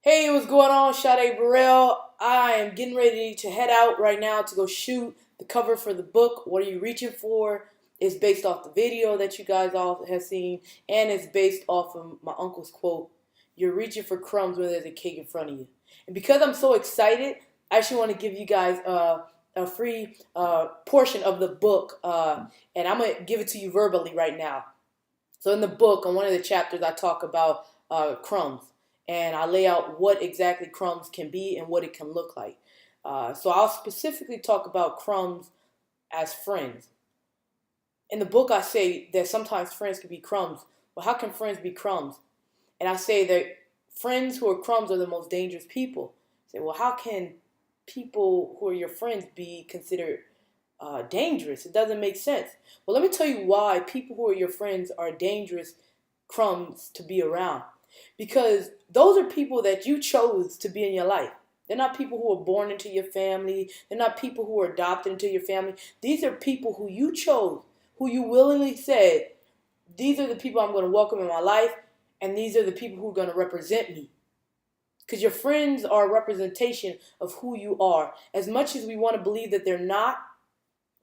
Hey, what's going on? Sade Burrell. I am getting ready to head out right now to go shoot the cover for the book. What are you reaching for? It's based off the video that you guys all have seen, and it's based off of my uncle's quote. You're reaching for crumbs when there's a cake in front of you. And because I'm so excited, I actually want to give you guys a free portion of the book, and I'm going to give it to you verbally right now. So in the book, on one of the chapters, I talk about crumbs, and I lay out what exactly crumbs can be and what it can look like. So I'll specifically talk about crumbs as friends. In the book, I say that sometimes friends can be crumbs. Well, how can friends be crumbs? And I say that friends who are crumbs are the most dangerous people. I say, well, how can people who are your friends be considered dangerous? It doesn't make sense. Well, let me tell you why people who are your friends are dangerous crumbs to be around. Because those are people that you chose to be in your life. They're not people who are born into your family. They're not people who are adopted into your family. These are people who you chose, who you willingly said, these are the people I'm going to welcome in my life, and these are the people who are going to represent me. Because your friends are a representation of who you are. As much as we want to believe that they're not,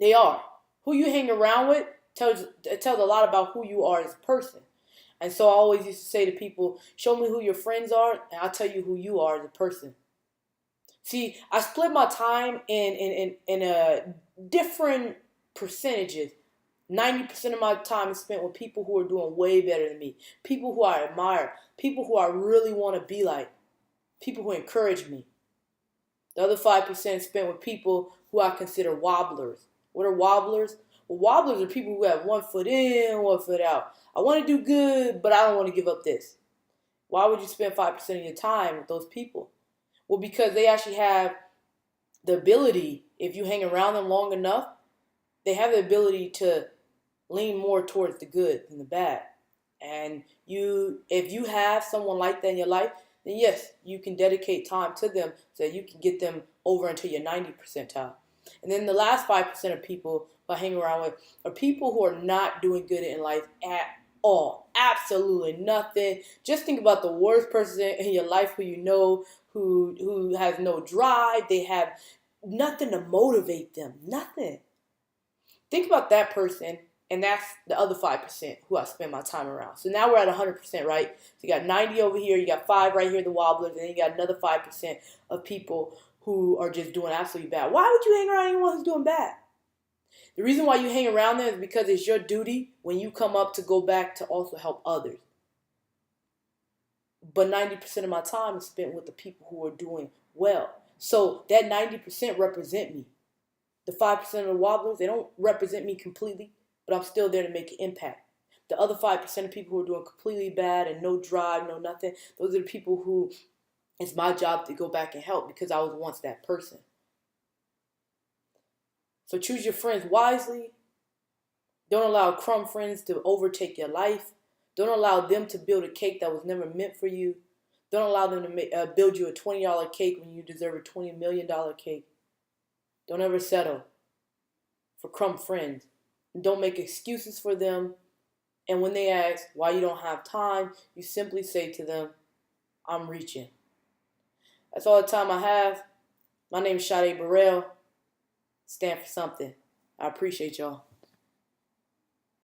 they are. Who you hang around with tells a lot about who you are as a person. And so I always used to say to people, show me who your friends are, and I'll tell you who you are as a person. See, I split my time in different percentages. 90% of my time is spent with people who are doing way better than me, people who I admire, people who I really want to be like, people who encourage me. The other 5% is spent with people who I consider wobblers. What are wobblers? Well, wobblers are people who have one foot in, one foot out. I want to do good, but I don't want to give up this. Why would you spend 5% of your time with those people? Well, because they actually have the ability, if you hang around them long enough, they have the ability to lean more towards the good than the bad. And if you have someone like that in your life, then yes, you can dedicate time to them so that you can get them over into your 90 percentile. And then the last 5% of people I hang around with are people who are not doing good in life at all. Absolutely nothing. Just think about the worst person in your life who you know who has no drive. They have nothing to motivate them. Nothing. Think about that person, and that's the other 5% who I spend my time around. So now we're at 100%, right? So you got 90 over here, you got 5 right here, the wobblers, and then you got another 5% of people who are just doing absolutely bad. Why would you hang around anyone who's doing bad? The reason why you hang around them is because it's your duty when you come up to go back to also help others. But 90% of my time is spent with the people who are doing well. So that 90% represent me. The 5% of the wobblers, they don't represent me completely, but I'm still there to make an impact. The other 5% of people who are doing completely bad and no drive, no nothing, those are the people who it's my job to go back and help because I was once that person. So choose your friends wisely. Don't allow crumb friends to overtake your life. Don't allow them to build a cake that was never meant for you. Don't allow them to build you a $20 cake when you deserve a $20 million cake. Don't ever settle for crumb friends. And don't make excuses for them. And when they ask why you don't have time, you simply say to them, I'm reaching. That's all the time I have. My name is Sade Burrell. Stand for something. I appreciate y'all.